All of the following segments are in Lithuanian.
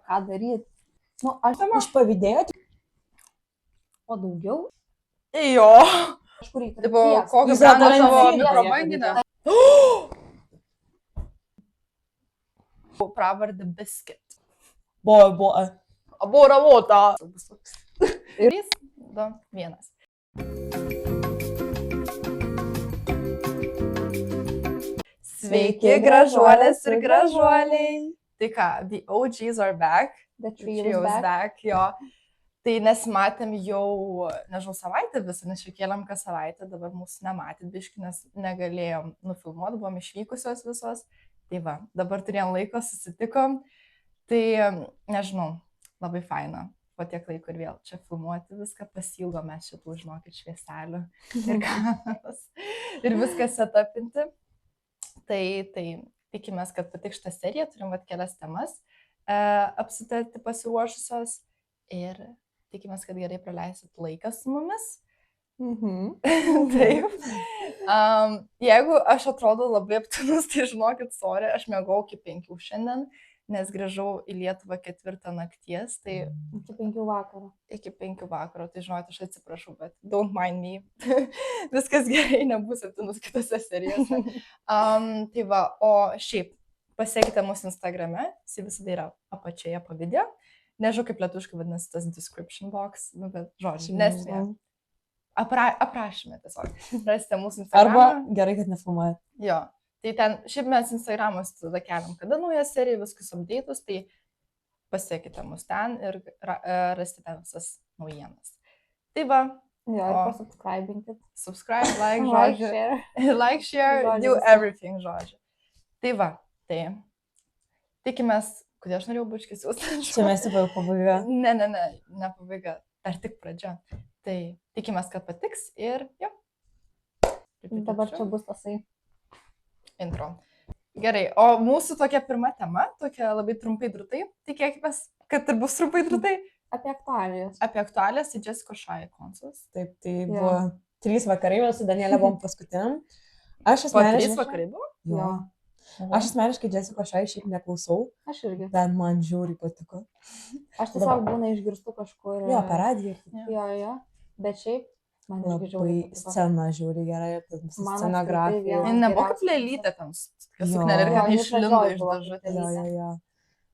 ką daryti. Nu, aš pavydėjau. o daugiau. Jo. Kažkur į Tipo, krypties. kokio Jūs brando atrandate tavo vieną mikrobanginę? vietą. Pravardė Biscuit. Buvo. Abora vota. 3, 2, 1. Sveiki, gražuolės ir gražuoliai. Tai ką, the OGs are back. The The tree trio was is back. back, jo. Tai nesimatėm jau, nežinau, savaitę visą, nes čia kėlėm kas savaitę, dabar mūsų nematėt biški, nes negalėjom nufilmuoti, buvom išvykusios visos. Tai va, dabar turėjom laiko, susitikom. Tai, nežinau, labai faina. Po tiek laiko ir vėl čia filmuoti viską, pasilgo mes šitų, žinokit, švieselių ir kameros ir viską setupinti. Tai tikimės, kad patiks šitą seriją, turim vat kelias temas apsitarti pasiruošusios ir tikimės, kad gerai praleisit laiką su mumis. Taip. Jeigu aš atrodo labai aptinus, tai žinokit, sorry, aš miegau iki 5 šiandien, nes grįžau į Lietuvą 4 nakties, tai Iki 5 vakaro. iki 5 vakaro, tai žinot, aš atsiprašau, bet don't mind me. Viskas gerai, nebus aptinus kitose serijose. Tai va, o šiaip, pasiekite mūsų Instagrame, jis visada yra apačioje po video. Nežinau, kaip lietuviškai vadinasi tas description box, nu, bet žodžiu, nesmė. Aprašymė tiesiog. Rasite mūsų Instagramą. Arba gerai, kad nefilmuoja. Jo. Tai ten, šiaip mes Instagramas tada keliam, kada nauja serija, viskus update'us, tai pasiekite mus ten ir rasite visas naujienas. Tai va. Jo, ir pasubscribinkit. Subscribe, like, Like, žodžiu. share. Like, share, Žodžiu, do viską. everything, žodžiu. Tai va, tai tikimės, kodėl aš norėjau bučkis jūs. Čia mes jau pabaiga. Ne pabaiga, dar tik pradžia. Tai tikimės, kad patiks ir jo. Dabar čia bus tasai. Intro. Gerai, o mūsų tokia pirma tema, tokia labai trumpai drūtai, tikėkimės, kad ir bus trumpai drūtai, Apie aktualijas. apie aktualijas į Jessica Shy koncus. Taip, tai Jo. buvo 3 vakarai, mes su Danielė buvom paskutiniam. Aš Po 3 asmeniškai... vakarai buvo? Jo. Aš asmeniškai Jessica Shy šiaip neklausau, Aš irgi. bet man žiauriai patiko. Aš tiesiog būna išgirstu kažkur. Jo, per radiją. Jo. Bet šiaip, man irgi Labai žiauriai patiko. scena žiauriai gerai, ir visa Man scenografija. apskritai Jin nebuvo kaip geriausia lėlytė ten, kas Jo. suknelė ir Jo, ten jinai išlindo pradžioj iš buvo dažutės. Jo.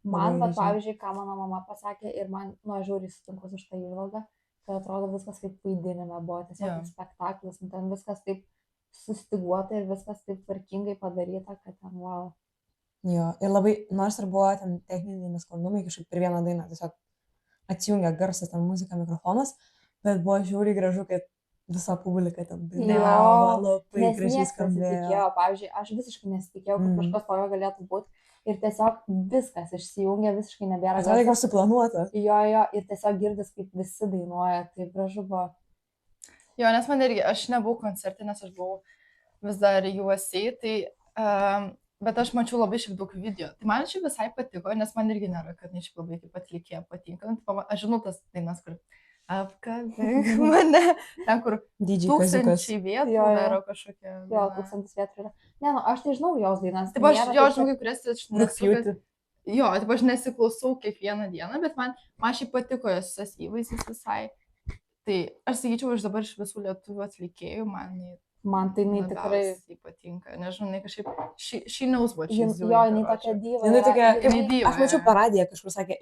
Man, Labai bet graži. pavyzdžiui, ką mano mama pasakė ir man, nu, aš žiauriai sutinku su šitą įžvalgą, kad atrodo viskas kaip vaidinime buvo, tiesiog Jo. kaip spektaklis, nu, ten viskas taip sustiguota ir viskas taip tvarkingai padaryta, kad ten wow. Jo, ir labai, nors ir buvo ten techniniai nesklandumai, kažkaip per vieną dainą tiesiog atsijungia garsas, ten muzika, mikrofonas, bet buvo žiauriai gražu, kad visa publika ten dainavo, labai Nes gražiai niekas skambėjo. nesitikėjo, pavyzdžiui, aš visiškai nesitikėjau, kad kažkas tokio galėtų būti ir tiesiog viskas išsijungia, visiškai nebėra. Atrodo, kaip suplanuota. Jo, ir tiesiog girdis, kaip visi dainuoja, tai gražu buvo. Jo, nes man irgi, aš nebuvau koncerte, nes aš buvau vis dar USA, tai, bet aš mačiau labai šiaip daug video. Tai man šiaip visai patiko, nes man irgi nėra, kad ne šiaip labai kaip atlikėja patinka. Aš žinau tas dainas, kur apkabink mane, ten kur Didžiai kaziukas. 1000 vietų Jo. yra kažkokia. Jo, 1000 vietų yra. Ne, nu, aš tai žinau jos dainas. Taip, aš nėra jo taip, žinau, kad- kai kurias aš nesu. Rugpjūtį. Jo, taip aš nesiklausau kiekvieną dieną, bet man šiaip patiko jos tas įvaizdis visai. Tai aš sakyčiau, aš dabar iš visų lietuvių atlikėjų, Man tai jinai tikrai. labiausiai patinka. Nežinau, jinai kažkaip, she knows what Jo, she's doing. jinai tokia diva. Jinai yra, tokia, Jinai diva, aš mačiau jo. per radiją, kažkur sakė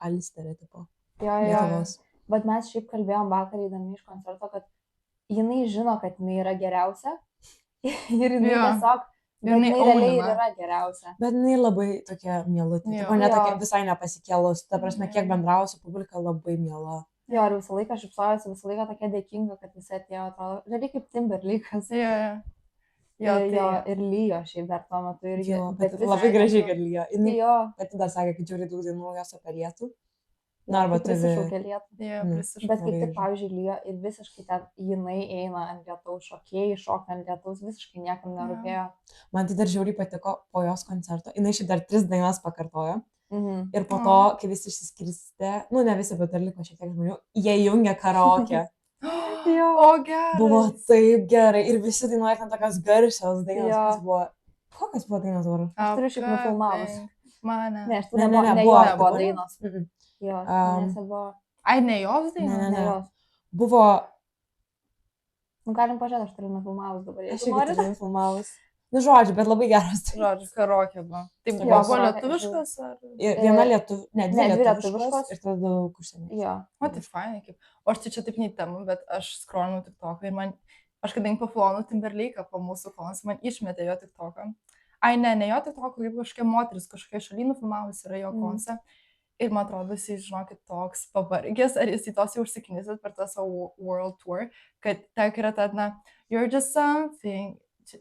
Alisterė, tipo. Jo. Lietuvos. Bet mes šiaip kalbėjom vakar įdami iš koncerto, kad jinai žino, kad jinai yra geriausia. Ir jinai Jo. tiesiog, bet Jinai jinai realiai ir ownina. yra geriausia. Bet jinai labai tokia mielutė. Jo. Tipo, ne Jo. tokia visai nepasikėlus. Ta prasme, kiek bendrauju su publika, labai miela. Jo, ir visą laiką šipsojuosi, visą laiką tokia dėkinga, kad visi atėjo, atrodo, realiai kaip Timberlykas. Jo, Jo, tai ir lyjo šiaip dar tuo metu irgi. Jo, bet visai labai gražiai, kartu. kad lyja. Jinai Jo, pati dar sakė, kad žiūri daug dainų jos operietų. Na, arba turi... prisišaukė lietų. Nu. Bet kaip Labai tik, gražu. pavyzdžiui, lyjo ir visiškai ten jinai eina ant lietaus, šokėjai šoka ant lietaus, visiškai niekam nerūpėjo. Man tai dar žiauriai patiko po jos koncerto. Jinai šiaip dar 3 dainas pakartojo. Mhm. Ir po to, kai visi išsiskirstė, nu ne visi, bet dar liko šiek tiek žmonių, jie jungia karaoke. Jo. O, gerai. Buvo taip gerai. Ir visi dainuoja ten tokios garsios dainos. Jo. Kas buvo... Kokios buvo dainos dabar? Aš turiu šiaip nufilmavus. mane. Ne, Ne, ne buvo, jos buvo dabar- dainos. Mhm. Jos, nes buvo, Ai, ne jos daina? Ne. ne jos. Buvo, Nu, galim pažiūrėti, aš turiu nufilmavus dabar, aš jeigu irgi nori. turiu filmavus. Nu, žodžiu, bet labai geras. Žodžiu, karokė buvo. Tai Jo, buvo karaokė, lietuviškas ar... Ir viena lietuviška, ne, dvi Ne, dvi lietuviškos lietuviškos. ir tada daug užsienio. Jo. O, tai fainai kaip. O aš tai čia taip nei temų, bet aš scrollinau TikToką ir man, aš kadangi paflonau Timberlake'ą po mūsų konsą, man išmetė jo TikToką. Ai, ne jo TikToką, kaip kažkokia moteris, kažkokia šaly nufilmavus yra jo konsą. Ir man atrodo, jis, žinokit, toks pavargęs, ar jis į tos jau užsiknisęs per tą savo world tour, kad tak yra ta, na, you're just something,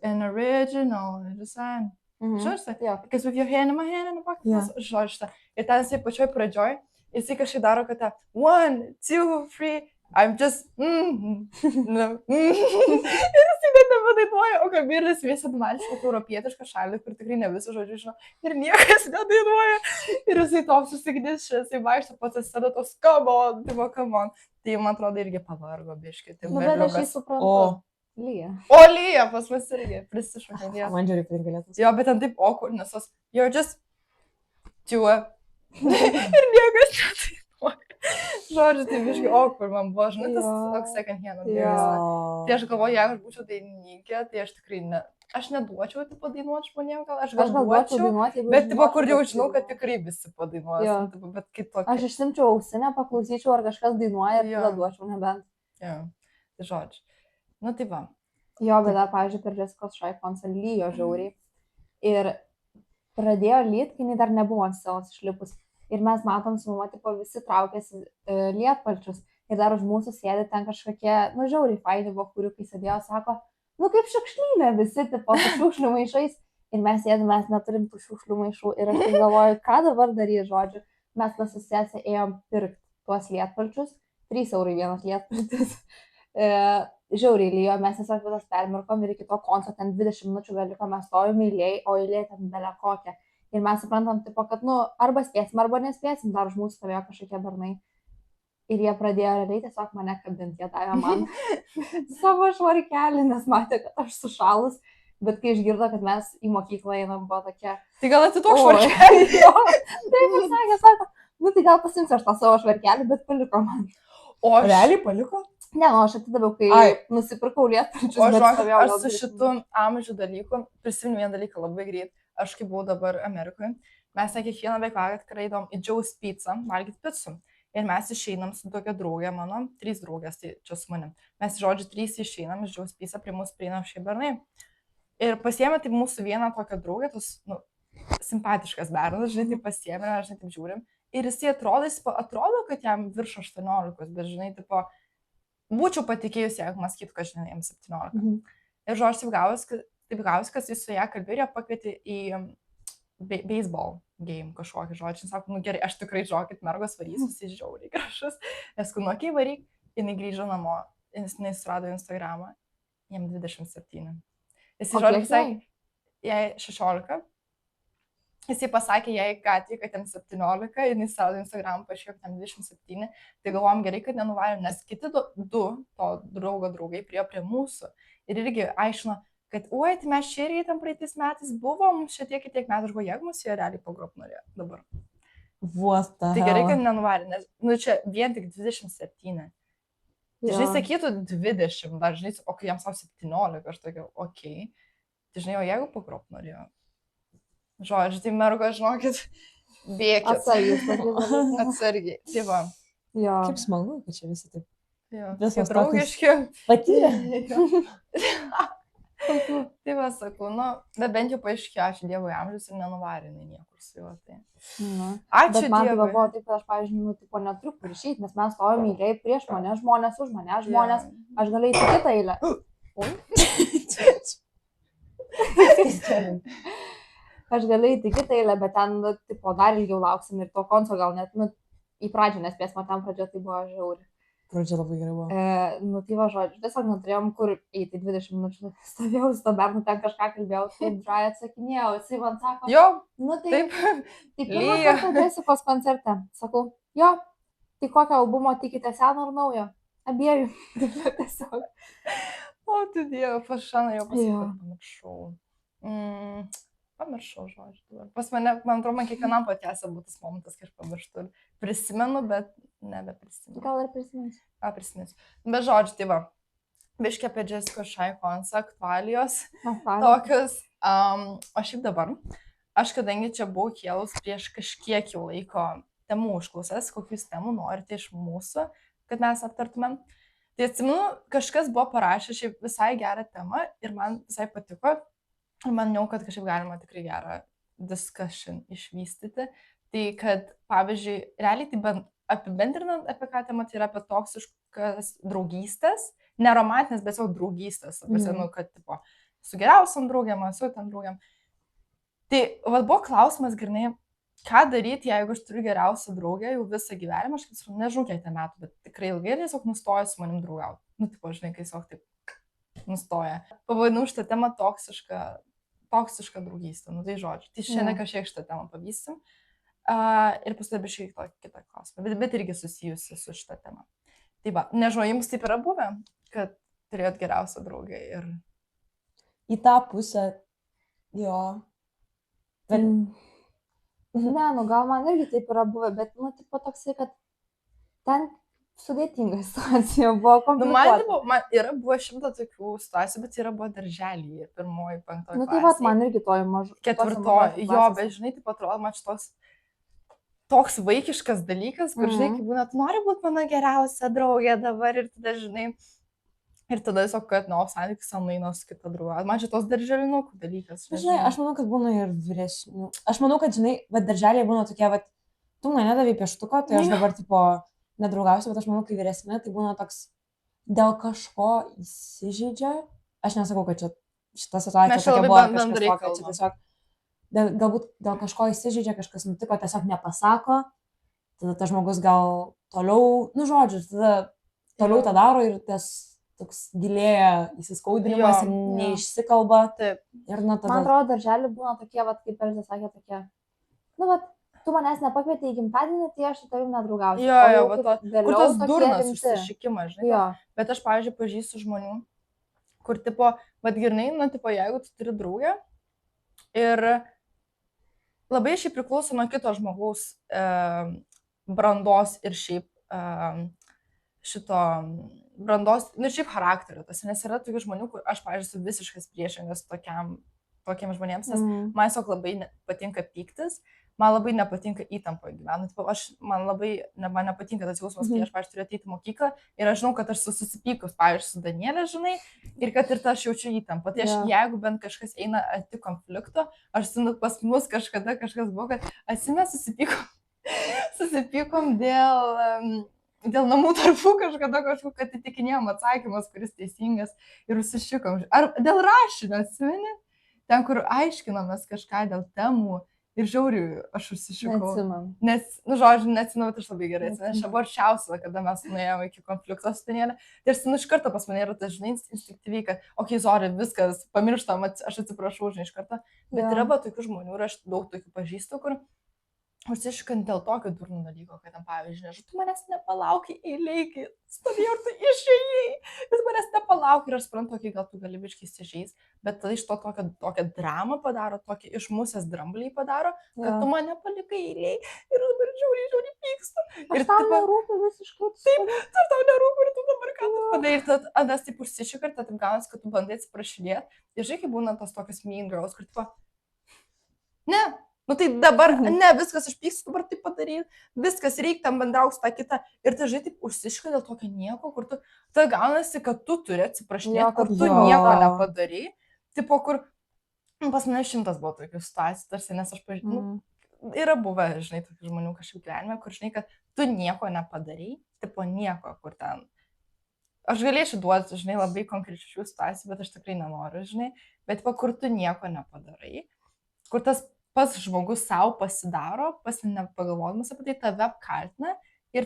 an original, design. Žodžiu, Jo. because with your hand in my hand and the pocket, Yeah. žodžiu. Ir ten jisai pačioj pradžioj, jisai kažkaip daro, kad tą 1, 2, 3, I'm just, no, ir jisai net nebedainuoja, o Kamilis visą atmalšė europietišką šalį, kur tikrai ne visų žodžių žino, ir niekas nedainuoja. Ir jisai toks susignis, jisai vaikšto pats asada tos come on. Tai man atrodo irgi pavargo biškį. Nu, bet aš jį suprantu. O. Lyja. O Lyja pas mus irgi prisišokė Lyja. Man žiūri, kad galėtų. Jo, bet ten taip awkward, nes jos, you're just čiuo. Ir niekas nedainuoja. Žodžiu, tai biškai awkward man buvo, žinai, tas Jo. toks second hand Jo. embarrassment. Tai aš galvoju, jeigu aš būčiau dainininkė, tai aš tikrai ne. Aš neduočiau tai padainuoti žmonėms, gal aš Aš gal duočiau duočiau. dainuoti, jeigu Bet tipo, kur jau žinočiau, žinau, kad dainuoja. tikrai visi padainuos. Jo. Tipo, bet kitokia. Aš išsimčiau ausinę, paklausyčiau, ar kažkas dainuoja ir Jo. tada duočiau, nebent. Jo. Tai žodžiu. Nu tai va. Jo, bet dar, pavyzdžiui, per Jessicos Shy koncą lyjo žiauriai. Ir pradėjo lyt, kai jinai dar nebuvo ant scenos išlipus. Ir mes matom, su mama, tipo, visi traukėsi lietpalčius. Ir dar už mūsų sėdė ten kažkokie, nu, žiauriai faini vakuriukai sėdėjo, sako, nu, kaip šiukšlynė visi, tipo, su šiukšlių maišais. Ir mes sėdėm, mes neturim tų šiukšlių maišų. Ir aš tai galvoju, ką dabar daryti, žodžiu. Mes tas susėsę ėjom pirkti tuos lietpalčius. 3 eurai vienas lietpaltis. Žiauriai lyjo, mes tiesiog visas permirkom ir iki to konco ten 20 minučių gal liko, mes stovim eilėj, o eilė ten belė kokia. Ir mes suprantam, tipo, kad, nu, arba spėsim, arba nespėsim, dar už mūsų stovėjo kažkokie bernai. Ir jie pradėjo realiai tiesiog mane kabinti, jie davė man savo švarkelį, nes matė, kad aš sušalus. Bet kai išgirdo, kad mes į mokyklą einam, buvo tokia... Tai gal atiduok Oi. švarkelį. Jo, taip ir sakė, sako, nu tai gal pasimsiu aš tą savo švarkelį, bet paliko man. O aš, Realiai paliko? Ne, nu aš atidaviau, kai Ai. nusipirkau lietpalčius, o bet žinok, stovėjau aš gal su 20 šitu amžių dalyku prisimenu vieną dalyką labai greit. Aš kai buvau dabar Amerikoje, mes ne kiekvieną vakarą eidom į Joe's Pizza valgyti picų. Ir mes išeinam su tokia draugė mano, 3 draugės, tai čia su manim. Mes, žodžiu, 3 išeinam iš Joe's Pizza, prie mūsų prieina šie bernai. Ir pasiėmė taip mūsų vieną tokią draugę, tas, nu, simpatiškas bernas, žinai, taip pasiėmė, žinai, taip žiūrim. Ir jisai atrodo, kad jam virš 18, bet, žinai, tipo, būčiau patikėjusi, jeigu man sakytų, kad, žinai, jam 17. Mhm. Ir, žodžiu, taip gavosi, kad jis su ją kalbėjo, pakvietė į baseball game kažkokį žodžią. Sako, nu gerai, aš tikrai, žinokit, mergos varysiu, jis žiauriai gražus. Nes, nu, kai varyk, jinai grįžo namo, jinai surado Instagramą, jam 27. Jis, žodžiu, sakė, jai 16. Jisai pasakė jai, kad jam 17, jinai surado Instagramą, paaiškėjo, kad jam 27. Tai galvom gerai, kad nenuvarėm, nes kiti 2 to draugo draugai priėjo prie mūsų. Ir irgi aiškino, kad, oi, tai mes čia irgi tam praeitais metais buvom, šiek tiek metų, aš galvoju, jeigu mus jie realiai pagrop norėjo dabar. What the hell? Tai gerai, kad nenuvarė, nes, nu, čia vien tik 27. Žinai, sakytų 20, dar, žinai, o kai jam savo 17, aš tokia, okei. Tai, žinai, o jeigu pagrop norėjo. Žodžiu, tai mergo, žinokit, bėkit. Atsargiai. Tai va. Jo. Kaip smagu, kad čia visi taip. Jo. Visos Kaip draugiški. Patyrė. Tai va, sakau, nu, bet bent jau paaiškėjo, ačiū Dievui amžius ir nenuvarė niekur su juo. Tai. Nu. Ačiū Bet man tai Dievui. buvo taip, kad aš, pavyzdžiui, nu, tipo, neturiu kur išeiti, nes mes stovim eilėj prieš mane, žmonės už mane, žmonės, aš galiu eiti į kitą eilę. Aš galiu eiti į kitą eilę, bet ten, nu, tipo, dar ilgiau lauksim ir to konco gal net, nu, į pradžią nespės, man ten pradžia tai buvo žiauri. Pradžia labai gerai buvo. Nu, tai va, žodžiu, tiesiog neturėjom kur eiti 20 minučių, stovėjau su to bernu, ten kažką kalbėjau, taip dry atsakinėjau, jisai man sako, Jo, nu tai, taip. tai pirmą Lyja. kartą Jessicos koncerte, sakau, jo, tai kokio albumo tikite, seno ar naujo? Abiejų. pamiršau žodžiu. Dabar. Pas mane, man atrodo, man kiekvienam podcast'e būtų tas momentas, kai aš pamirštu. Prisimenu, bet nebeprisimenu. Gal ir prisiminsiu. Prisiminsiu. Bet žodžiu, tai va. Biškia apie Jessica Shy Konsą aktualijos. Aktualijos. Tokius. O šiaip dabar, aš kadangi čia buvau kėlus prieš kažkiek jau laiko temų užklausęs, kokius temų norite iš mūsų, kad mes aptartumėm. Tai atsimenu, kažkas buvo parašęs šiaip visai gerą temą ir man visai patiko. Ir maniau, kad kažkaip galima tikrai gerą discussion išvystyti. Tai kad, pavyzdžiui, realiai tai apibendrinant apie ką temą, tai yra apie toksiškas draugystės, ne romantinės, bet jau draugystės. Nu, kad, tipo, su geriausiam draugiam, su ten draugiam. Tai, vad buvo klausimas, grinai, ką daryti, jeigu aš turiu geriausią draugę jau visą gyvenimą, aš kaip nežinau, kiek ten metų, bet tikrai ilgai ir tiesiog nustoja su manim draugauti. Nu, tipo, žinai, kai tiesiog taip nustoja. Pavadinau šitą temą toksiška draugystė, nu tai žodžiu. Tai šiandien kažkiek šitą temą pavysim. Ir paskui biškai kitą klausimą, bet irgi susijusi su šitą temą. Tai va, nežinau, jums taip yra buvę, kad turėjot geriausią draugę ir... Į tą pusę, jo. Bet... Ne, nu gal man irgi taip yra buvę, bet, nu, tipo toksai, kad ten sudėtinga situacija buvo komplikuota. Nu, man yra buvo 100 tokių situacijų, bet yra buvo darželyje, 1, 5 Nu, tai vat, man irgi toji maža. 4, jo, bet žinai, taip atrodo, man toks vaikiškas dalykas, kur, žinai, kaip būna, tu nori būti mano geriausia draugė dabar ir tada, žinai, ir tada tiesiog, kad, nu, santykis samainos su kita draugė. Man šitos darželinukų dalykas. Žinai, aš manau, kad būna ir vyresnių. Aš manau, kad, žinai, bet darželiai būna tokie, vat, tu man nedavai pieštuko, tai aš dabar, tipo, nedraugausiu, bet aš manau, kai vyresnė, tai būna toks, dėl kažko įsižeidžia. Aš nesakau, kad čia šita situacija tokia buvo, kažkas tokio, čia tiesiog, galbūt dėl kažko įsižeidžia, kažkas nutiko, tiesiog nepasako, tada tas žmogus gal toliau, nu, žodžiu, tada toliau tą daro ir tas toks gilėja įsiskaudinimas ir neišsikalba. Taip. Ir nuo tada... Man atrodo, darželį būna tokie, vat, kaip Elzė sakė, tokie, nu, vat, tu manęs nepakvietei į gimtadienį, tai aš su tavim nedraugausiu. Jo, kur tas durnas užsišikimas, žinai. Jo. Bet aš, pavyzdžiui, pažįstu žmonių, kur, tipo, vat girnai, nu, tipo, jeigu tu turi draugę ir labai šiaip priklauso nuo kito žmogaus brandos ir šiaip šito brandos, nu šiaip charakterio, nes yra tokių žmonių, kur aš, pavyzdžiui, esu visiškas priešingas tokiem žmonėms, nes man tiesiog labai patinka pyktis, man labai nepatinka įtampoje gyventi. Man nepatinka tas jausmas, kai aš, pavyzdžiui, turiu ateiti į mokyklą ir aš žinau, kad aš susipykus, pavyzdžiui, su Danielė, žinai, ir kad ir aš jaučiu įtampą. Tai aš, jeigu bent kažkas eina arti konflikto, aš sinu pas mus kažkada kažkas buvo, kad mes susipykom dėl namų darbų kažkada kažkokio atitikinėjom atsakymas, kuris teisingas ir užsišikom. Ar dėl rašinio, atsimeni? Ten, kur aiškinomės kažką dėl temų ir žiauriai aš užsišikau. Nes, nu, žodžiu, neatsimenu, bet aš labai gerai atsimenu. Aš buvo aršiausia, kada mes nuėjome iki konflikto su Danielė. Tai aš iš karto pas mane yra tas, žinai, instinktyviai, kad, okei, sorry, viskas, pamirštam, aš atsiprašau, žinai, iš karto. Bet yra tokių žmonių ir aš daug tokių pažįstu, kur užsiškant dėl tokio durnų dalyko, kad, pavyzdžiui, nežinau, tu manęs nepalauki eilėj, kai stovėjau ir tu išėjai, ir manęs nepalauki ir aš suprantu, kai gal tu gali biškai įsižeis, bet tada iš to tokią dramą padaro, tokį iš musės dramblį padaro, kad tu mane palikai eilėj ir dabar žiauriai pykstu. Ir tau nerūpi visiškai. Taip, ir tau nerūpi ir tu dabar ką tu padai. Ir tada Adas taip užsišika ir tada taip gaunas, kad tu bandai atsiprašinėti. Ir žinai, kai būna tos tokios mean girls, kur tipo, ne. Nu tai dabar, ne, viskas, aš pykstu, dabar taip padaryti, viskas, reikia tam bendrauti tą kitą. Ir tai, žinai, taip užsiška dėl tokio nieko, kur tu, tada gaunasi, kad tu turi atsiprašinėti, kad tu nieko nepadarai. Tipo, kur, pas mane 100 buvo tokių situacijų, tarsi, nes aš pažinau, yra buvę, žinai, tokių žmonių kažkaip gyvenime, kur, žinai, kad tu nieko nepadarai, tipo, nieko, kur ten. Aš galėčiau duoti, žinai, labai konkrečių situacijų, bet aš tikrai nenoriu, žinai, bet, tipo, kur tu nieko nepadarai, kur tas pats žmogus savo pasidaro, nepagalvodamas apie tai, tave apkaltina ir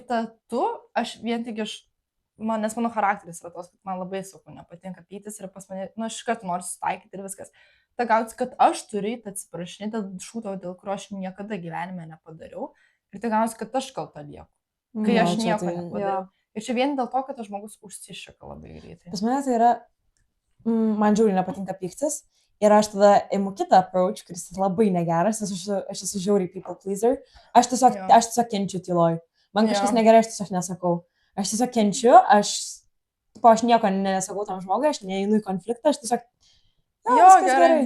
aš vien tik nes mano charakteris yra tos, kad man labai sunku, nepatinka pyktis ir pas mane, nu, aš iš karto noriu susitaikyti ir viskas. Ta gauti, kad aš turiu atsiprašinėti dėl šūto, dėl kurio aš niekada gyvenime nepadariau ir tai gauti, kad aš kalta lieku, kai aš nieko nepadariau. Ir čia vien dėl to, kad tas žmogus užsišika labai greitai. Pas mane tai yra, man žiauriai nepatinka pyktis Ir aš tada imu kitą approach, kuris labai negeras, nes aš esu žiauriai people pleaser. Aš tiesiog kenčiu tyloj. Man kažkas negerai, aš tiesiog nesakau. Aš tiesiog kenčiu, aš nieko nesakau tam žmogui, aš neinu į konfliktą, aš tiesiog... viskas gerai.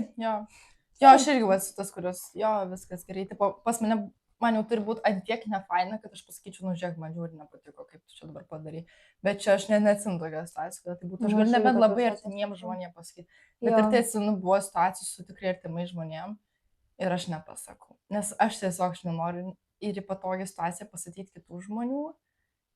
Jo, aš irgi esu tas, kuris, viskas gerai. Tipo, pas man jau turi būti antiek nefaina, kad aš pasakyčiau, nu žiūrėk, man žiūri nepatiko, kaip tu čia dabar padarai. Bet čia aš neatsimenu tokią situaciją, kad tai būtų. Aš galiu nebent labai artimiem žmonėm pasakyti. Bet ir tai atsimenu, buvo situacijų su tikrai artimai žmonėm ir aš nepasakau. Nes aš tiesiog nenoriu ir į patogią situaciją pasakyti kitų žmonių.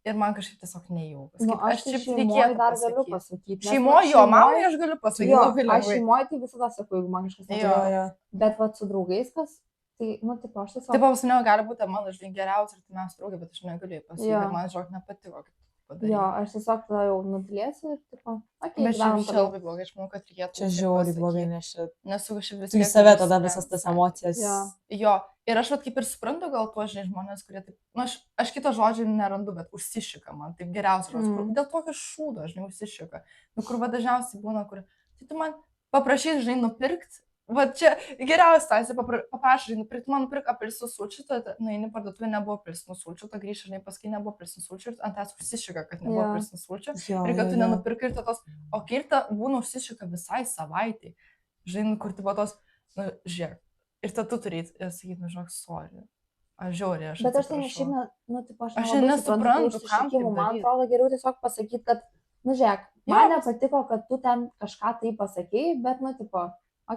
Ir man kažkaip tiesiog nejaukas. Aš šeimoje dar galiu pasakyti. Šeimoje, mamai aš galiu pasakyti. Aš šeimoje tai visada sakau, jeigu man kažkas nežinau. Bet vat su draugais kas, tai, tipo, aš tiesiog... Taip, pas mane gali būti mano, žinai, geriausia artimiausia draugė, bet aš negaliu pasakyti, man žinok nepatiko, kaip padaryti. Aš tiesiog tada jau nutilėsiu ir, tipo, bet čia labai blogai, aš manau, kad reikėtų... Čia žiauriai blogai, nes čia... Nesu kažkaip viską... Tu į save tada visas tas emocijas... Jo, ir aš kaip ir suprantu gal tuos, žinai, žmonės, kurie taip... Nu, aš kito žodžio nerandu, bet užsišika man, taip geriausias žodis. Dėl tokio šūdo, žinai, užsišika. Nu, kur va dažniausiai būna, kur... Tai tu man paprašys, žinai, nupirkti. Va čia geriausia, paprašai, nupirkti, man nupirk apelsinų sulčių, nueini parduotuvę, nebuvo apelsinų sulčių, ta grįžti, žinai, paskui nebuvo apelsinų sulčių ir ant tas užsišika, kad nebuvo apelsinų sulčių ir kad tu nenupirkai ir tos, o kirta būna užsišika visai savaitai, žinai, kur tu tos, nu, žiūrėk, ir tada tu turėjai sakyti, nu, žinok, sorry, aš žiauriai, aš bet aš tai šiaip, nu, tipo, aš nesuprantu, kam tai man atrodo geriau tiesiog pasakyti, kad, nu, žiūrėk, man nepatiko, kad tu ten kažką tai pasakėjai, bet, nu, tipo,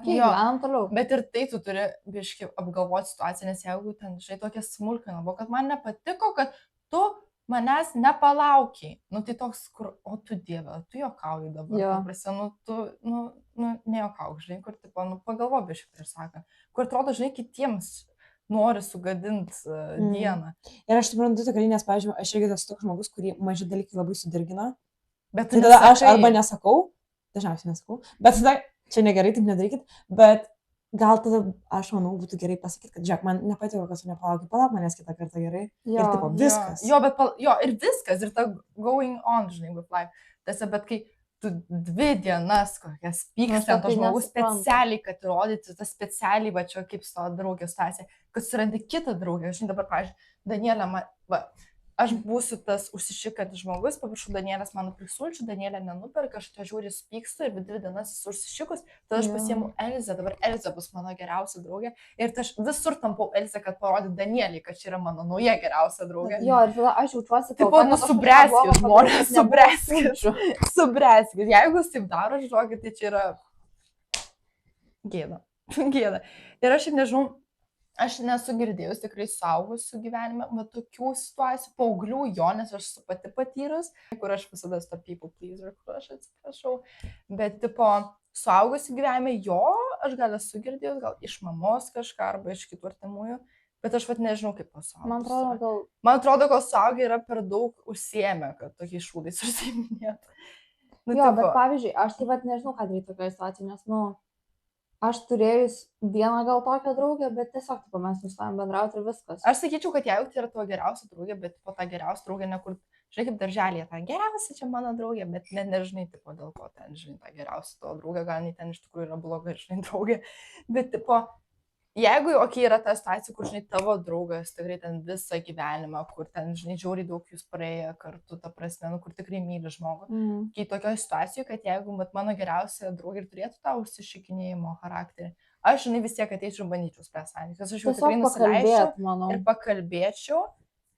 gyvenam toliau. Bet ir tai tu turi biškai apgalvoti situaciją, nes jeigu ten, žinai, tokia smulkina buvo, kad man nepatiko, kad tu manęs nepalaukiai. Nu, tai toks, kur, o tu dieve, tu juokauji dabar. Paprastai, nu, tu, nejuokauk, žinai, kur, tipo, nu, pagalvo biškai prieš sakant. Kur atrodo, žinai, kitiems nori sugadinti dieną. Ir aš suprantu tikrai, nes, pavyzdžiui, aš irgi esu toks žmogus, kurį maži dalykai labai sudirgina. Bet tai tada aš arba nesakau, dažniausiai nesakau, bet tada čia negerai, taip nedarykit, bet gal tada, aš manau, būtų gerai pasakyti, kad, žiūrėk, man nepatiko, kad tu nepalauki, palauk manęs kitą kartą gerai. Ir tipo, viskas. Ir viskas, ir ta going on, žinai, with life. Tiesa, bet kai tu 2 dienas kokias pyksti ant to žmogus specialiai, kad įrodyti, tas specialiai, va čia kaip su to draugės situacija, kad surandi kitą draugę, žinai, dabar, pavyzdžiui, Danielė, aš būsiu tas užsišikantis žmogus, paprašau Danielės man nupirks sulčių, Danielė nenupirka, aš to žiūri supykstu ir 2 dienas esu užsišikus, tada aš pasiėmu Elzę, dabar Elzė bus mano geriausia draugė ir aš visur tampau Elzę, kad parodyti Danieliai, kad čia yra mano nauja geriausia draugė. Jo, ir tada aš jaučiuosi, taip pat subreskit žmonės, subreskit. Jeigu jūs taip daro, žinokit, tai čia yra gėda. Ir aš nežinau, aš nesu girdėjus tikrai suaugusių gyvenime, bet tokių situacijų, paauglių jo, nes aš esu pati patyrus, kur aš visada esu people pleaser, kur aš atsiprašau, bet tipo, suaugusių gyvenime jo, aš gal esu girdėjus, gal iš mamos kažką arba iš kitų artimųjų, bet aš vat nežinau kaip pasaugus. Man atrodo, gal suaugiai yra per daug užsiėmę, kad tokiais šūdais užsiiminėtų. Nu, jo, bet pavyzdžiui, aš tai vat nežinau, ką daryti tokioje situacijoje, nes, nu, aš turėjus vieną gal tokią draugę, bet tiesiog, tipo, mes nustojom bendrauti ir viskas. Aš sakyčiau, kad jeigu tai yra tavo geriausia draugė, bet po tą geriausią draugę nekur, žinai, kaip darželėje, ta geriausia čia mano draugė, bet nežinai, tipo, dėl ko ten, žinai, ta geriausia tavo draugė, gal nei ten iš tikrųjų yra bloga, žinai, draugė, bet, tipo, jeigu, yra ta situacija, kur, žinai, tavo draugas tikrai ten visą gyvenimą, kur ten, žinai, žiauriai daug jūs praėjo kartu, ta prasme, nu, kur tikrai myli žmogų. Kai tokioje situacijoje, kad jeigu mano geriausia draugė ir turėtų tą užsišikinėjimo charakterį, aš, žinai, vis tiek ateičiau ir bandyčiau spręsti santykius. Aš jau tikrai nusileisčiau ir pakalbėčiau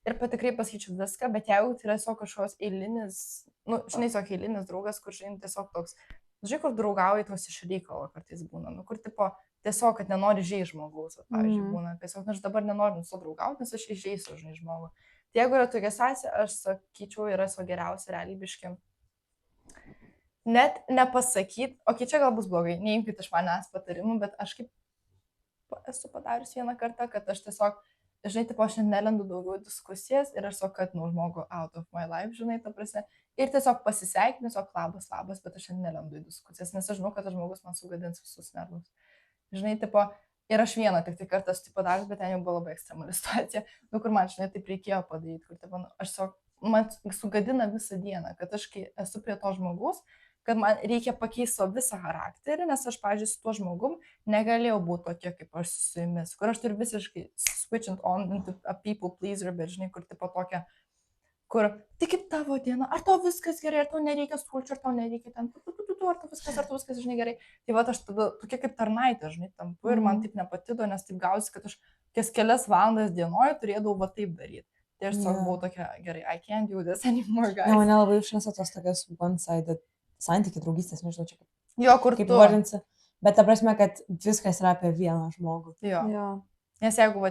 ir tikrai pasakyčiau viską, bet jeigu tai yra tiesiog kažkoks eilinis, nu, žinai, tiesiog eilinis draugas, kur, žinai, tiesiog toks, žinai, kur draugauji tos iš reikalo kartais būna, nu, kur, tipo, tiesiog, kad nenori žaisti žmogaus, pavyzdžiui, būna, tiesiog, aš dabar nenoriu su draugauti, nes aš įžeisiu, žinai, žmogų. Tai jeigu yra tokia situacija, aš sakyčiau, yra savo geriausia realybiški. Net nepasakyti, čia gal bus blogai, neimkite iš manęs patarimų, bet aš kaip esu padarius vieną kartą, kad aš tiesiog, žinai, tipo, aš nelendu daugiau diskusijas ir aš tiesiog, kad, nu, žmogų out of my life, žinai, ta prasme, ir tiesiog pasisveikinu, tiesiog labas, bet aš nelendu į diskusijas, nes aš žinau, kad tas žmogus man sugadins visus nervus. Žinai, tipo, ir aš vieną tik tai kartą esu tai padaręs, bet ten jau buvo labai ekstremali situacija, nu, kur man, žinai, taip reikėjo padaryti, kur, tipo, aš tiesiog, man sugadina visą dieną, kad aš, kai esu prie to žmogaus, kad man reikia pakeisti savo visą charakterį, nes aš, pavyzdžiui, su tuo žmogum negalėjau būti tokia, kaip aš su jumis, kur aš turiu visiškai switching on into a people pleaser, bet žinai, kur tipo tokia, kur tik kaip tavo diena, ar tau viskas gerai, ar tau nereikia sulčių, ar tau nereikia ten, ar tau viskas, žinai, gerai. Tai va, aš tada tokia kaip tarnaitė, žinai, tampu ir man taip nepatido, nes taip gausi, kad aš kas kelias valandas dienoje turėdavau va taip daryti. Tai aš savo buvau tokia, gerai, I can't do this anymore, guys. Ne, mane labai užnesa tos tokios one-sided santykiai, draugystės, nežinau, čia Jo, kur kaip tu. vardinsi. Bet ta prasme, kad viskas yra apie vieną žmogų. Jo. Jo. Nes jeigu va,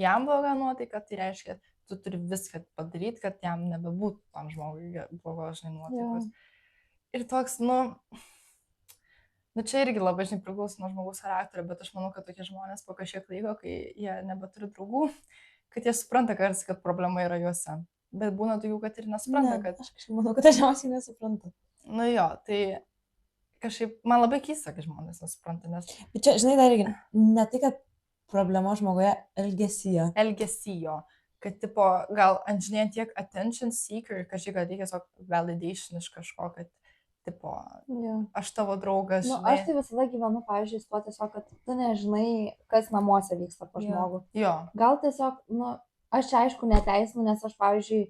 jam bloga nuotaika, tai reiškia, tu turi viską padaryti, kad jam nebebūtų tam žmogui blogos, žinai, nuotaikos. Ir toks, nu čia irgi labai, žinai, priklauso nuo žmogaus charakterio, bet aš manau, kad tokie žmonės po kažkiek laiko, kai jie nebeturi draugų, kad jie supranta kartais, kad problema yra juose. Bet būna tokių, kad ir nesupranta, Ne, kad... aš kažkaip manau, kad dažniausiai nesuprantu. Nu jo, tai kažkaip man labai keista, kai žmonės nesupranta, nes... Bet čia, žinai, dar irgi, ne tai, kad problema žmogoje elgesyje. Elgesyjo, kad, tipo, gal žinai, tiek attention seeker, kažkaip reikia tiesiog validation iš kažko, kad, tipo, aš tavo draugas, Nu, žinai. aš tai visada gyvenu, pavyzdžiui, su tuo tiesiog, kad tu nežinai, kas namuose vyksta pas žmogų. Jo. Gal tiesiog, aš čia aišku neteisinu, nes aš, pavyzdžiui,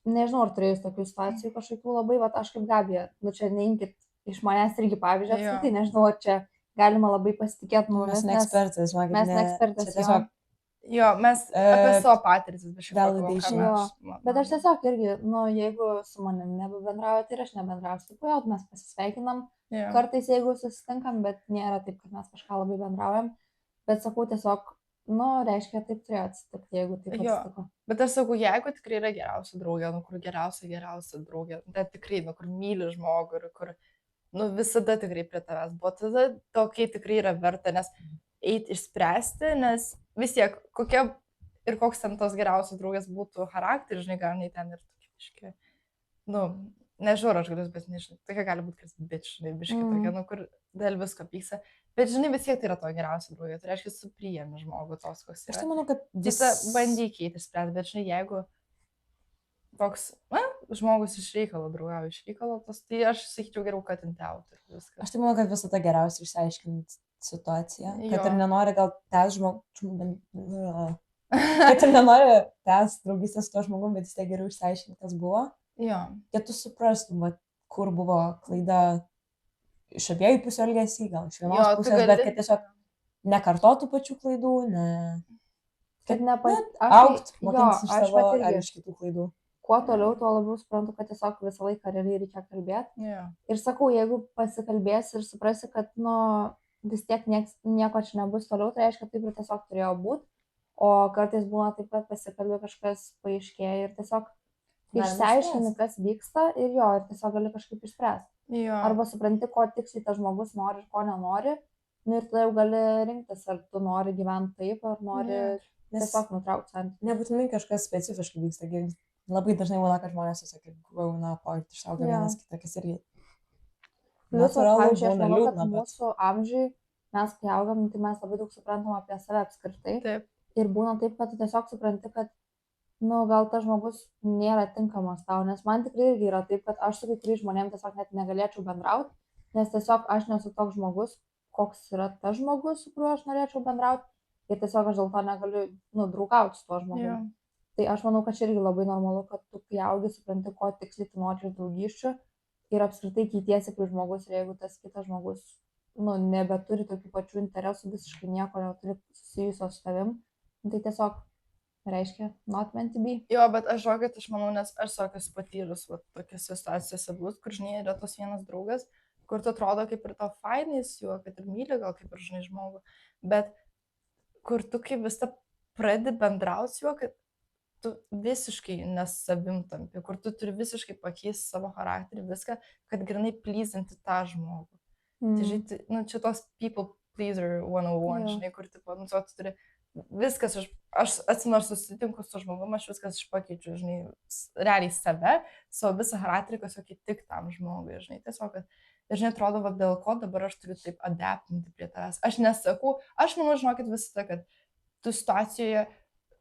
nežinau, ar turėjus tokių situacijų kažkokių labai, bet aš kaip Gabija, čia neimkit iš manęs irgi pavyzdžiui, apskritai nežinau, ar čia galima labai pasitikėti mumis. Mes ne ekspertas, žinokit. Mes ne ekspertas. Tiesiog, jo, mes apie savo patirtis, validation. Bet aš tiesiog irgi, jeigu su manim nebebendrauja, tai ir aš nebendrauju. Taip, jau mes pasisveikinam, kartais jeigu susitinkam, bet nėra taip, kad mes kažką labai bendraujam. Bet sakau tiesiog, reiškia, taip turėjo atsitikti, jeigu taip atsitiko. Bet aš sakau, jeigu tikrai yra geriausia draugė, kur geriausia draugė, tai tikrai, kur myli žmogų ir kur, visada tikrai prie tavęs buvo, tada tokiai tikrai yra verta, nes eiti išspręsti, nes vis tiek, kokia ir koks ten tos geriausios draugės būtų charakteris, žinai, gal nei ten ir tokie biški, nežinau, aš galiu, bet nežinau, tokia gali būti kas biški tokia, kur dėl visko pyksa. Bet žinai, vis tiek tai yra to geriausia draugė, tai reiškia, su priėmi žmogų tos, koks yra. Aš tai manau, kad visą bandykite išspręsti, bet žinai, jeigu toks, žmogus iš reikalo draugauja iš reikalo, tai aš sakyčiau geriau katinti autorių viską. Aš tai manau, kad visada geriausia išsiaiškinti situaciją, kad ir nenori gal tęs kad ir nenori tęs draugystės su to žmogum, bet vis tiek geriau išsiaiškinti, kas buvo. Jo. Kad tu suprastum, kur buvo klaida iš abiejų pusių elgesį, gal iš vienos pusės, bet kad tiesiog nekartotų pačių klaidų, kad aukt, mokintis iš savo ar iš kitų klaidų. Kuo toliau, tuo labiau suprantu, kad tiesiog visą laiką realiai reikia kalbėti. Ir sakau, jeigu pasikalbėsi ir suprasi, kad vis tiek nieko čia nebus toliau, tai reiškia, taip ir tiesiog turėjo būti. O kartais būna taip, kad pasikalbė kažkas paaiškėja ir tiesiog išsiaiškini, kas vyksta ir ir tiesiog gali kažkaip išspręsti. Arba supranti, ko tiksliai tas žmogus nori ir ko nenori. Ir tada jau gali rinktis, ar tu nori gyventi taip, ar nori tiesiog nutraukti santykių. Nebūtinai kažkas specifiškai vyksta. Labai dažnai būna, kad žmonės tiesiog grown apart, išauga vienas kitą, kas irgi. Pavyzdžiui, aš manau, kad mūsų amžiui mes, kai augam, tai mes labai daug suprantam apie save apskritai. Taip. Ir būna taip, kad tu tiesiog supranti, kad gal tas žmogus nėra tinkamas tau, nes man tikrai irgi yra taip, kad aš su kai kuriais žmonėms tiesiog net negalėčiau bendrauti, nes tiesiog aš nesu toks žmogus, koks yra tas žmogus, su kuriuo aš norėčiau bendrauti, ir tiesiog aš dėl to negaliu, draugauti su tuo žmogumi. Tai aš manau, kad čia irgi labai normalu, kad tu kai augi, supranti, ko tiksliai tu nori iš draugysčių ir apskritai keitiesi kaip žmogus, ir jeigu tas kitas žmogus, nebeturi tokių pačių interesų, visiškai nieko neturi susijusio su tavim, tai tiesiog reiškia not meant to be. Jo, bet aš manau, nes aš tokias patyrus tokiose situacijose būt, kur, žinai, yra tos vienas draugas, kur tu atrodo kaip ir to fainai su juo, kad ir myli gal kaip ir, žinai, žmogų, bet kur tu kaip vis ta pradedi bendrauti su juo, kad tu visiškai nesavim tampi, kur tu turi visiškai pakeisti savo charakterį, viską, kad grinai pleasinti tą žmogų. Tai, žinai, čia tos people pleaser 101, žinai, kur tu turi viskas, aš atsimenu, aš susitinku su žmogum, aš viskas pakeičiu, žinai, realiai save, savo visą charakterį, kas jokiai tik tam žmogui, žinai, tiesiog, ir žinai, atrodo, dėl ko dabar aš turiu taip adaptinti prie tavęs. Aš nesakau, aš manau, žinokit visada, kad tu situacijoje,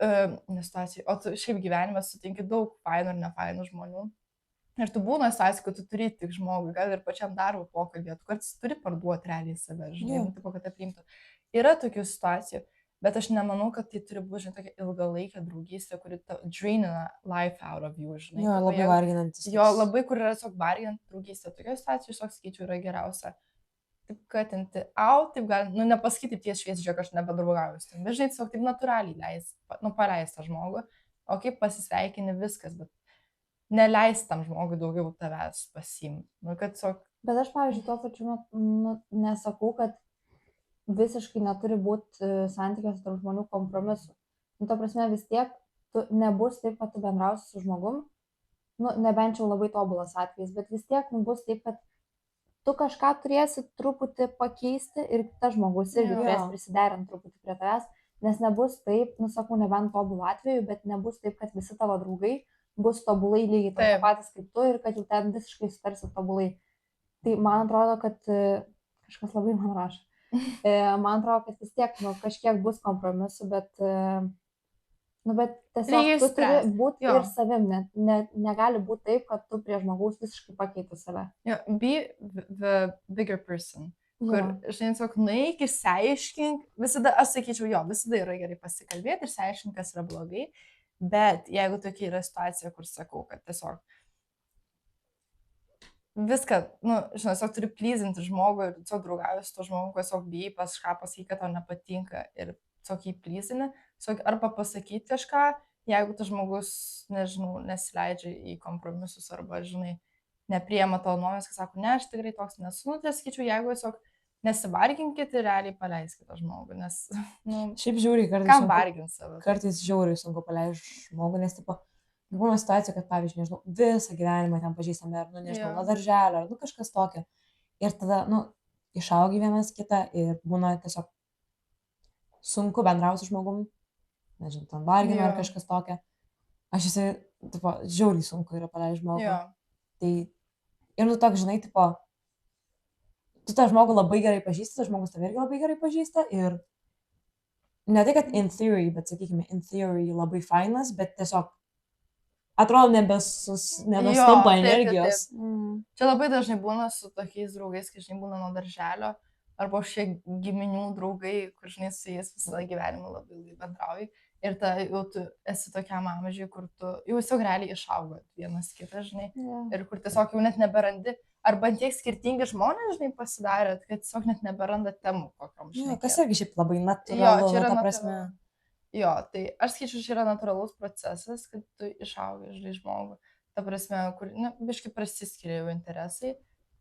o tu šiaip gyvenime sutinki daug fainų ir nefainų žmonių. Ir tu būna situacijų, kad tu turi tik žmogui, gal ir pačiam darbo pokalbėje, tu kartais turi parduoti realiai save, žinai, Jo. nu, tipo, kad aprimtų. Yra tokių situacijų, bet aš nemanau, kad tai turi būti, žinai, tokia ilgalaikė draugystė, kuri drainina life out of you, žinai. Jo, Tipo, labai jeigu- varginantis. Jo, labai, kur yra tiesiog varginant draugystė, tokia situacija, aš sakyčiau, yra geriausia. Taip, kad taip gali, nu, nepasakyti ties šviesiai, žiūrėk, aš nebedraugauju su tavimi, bet žinai, tiesiog taip natūraliai leis, nu, paleis tą žmogų, o kaip pasisveikini viskas, bet neleis tam žmogui daugiau tavęs pasiimti. Nu, kad tiesiog, Bet aš, pavyzdžiui, tuo pačiu nesakau, kad visiškai neturi būti santykiuose tarp žmonių kompromisų. Nu, ta prasme, vis tiek tu nebus taip, kad tu bendrausi su žmogum, nu, nebent jau labai tobulas atvejis, bet vis tiek bus taip, kad tu kažką turėsi truputį pakeisti ir kitas žmogus irgi Jo. turės prisiderinti truputį prie tavęs, nes nebus taip, nu, sakau, nebent tobulų atveju, bet nebus taip, kad visi tavo draugai bus tobulai lygiai tokie Taip. patys kaip tu ir kad jau ten visiškai sutarsi tobulai. Tai man atrodo, kad kažkas labai man rašo. Man atrodo, kad vis tiek nu, kažkiek bus kompromisų, bet tiesiog Reikia tu turi išspręst. būti Jo. ir savim. Negali būti taip, kad tu prie žmogaus visiškai pakeiti save. jo, be the bigger person. Kur, žinai, tiesiog nueik, išsiaiškink, visada, aš sakyčiau, jo, visada yra gerai pasikalbėti, išsiaiškink, kas yra blogai, bet jeigu tokia yra situacija, kur sakau, kad tiesiog viską, nu, žinai, tiesiog turi plyzinti žmogų ir tiesiog draugauji su to žmogu, tiesiog bijai kažką pasakyti, kad tau nepatinka ir tiesiog jį plyzini, tiesiog arba pasakyti kažką, jeigu tas žmogus, nežinau, nesileidžia į kompromisus arba, žinai, nepriema tavo nuomonės, kad sako, ne, aš tikrai toks nesu, nu, tai sakyčiau, jeigu tiesiog nesivarginkit ir realiai paleiskit tą žmogų, nes, nu, Šiaip žiauriai kartais. kam sunku- vargint save? Kartais žiauriai sunku paleisti žmogų, nes, tipo, būna situacija, kad, pavyzdžiui, nežinau, visą gyvenimą ten pažįstame, ar, nu, nežinau, Jo. nuo darželio, ar, nu, kažkas tokio. Ir tada, nu, išaugi vienas kitą ir būna tiesiog sunku bendrauti su žmogum, nežinau, ten vargina ar Jo. kažkas tokio. Aš esu, tipo, žiauriai sunku yra paleisti žmogų. Jo, Tai, ir, nu, toks, žinai, tipo, tu tą žmogų labai gerai pažįsti, tas žmogus tave irgi labai gerai pažįsta ir ne tai, kad in theory, bet, sakykime, in theory labai fainas, bet tiesiog atrodo nebestampa Jo, taip, energijos. čia labai dažnai būna su tokiais draugais, kai, žinai, būna nuo darželio, arba šie giminių draugai, kur, žinai, su jais visą gyvenimą labai ilgai bendrauji. Ir ta jau tu esi tokiam amžiui, kur tu jau tiesiog realiai išaugot vienas kitą, žinai. Ir kur tiesiog jau net neberandi, arba tiek skirtingi žmonės, žinai, pasidarė, kad tiesiog net neberanda temų kokiam, žinai. Jo, kas irgi šiaip labai Jo, natūralu, čia yra ta prasme. natūralu. Jo, tai aš skaičiu, čia yra natūralus procesas, kad tu išaugai, žinai, žmogų. Ta prasme, kur, na, biškai prasiskiria jau interesai.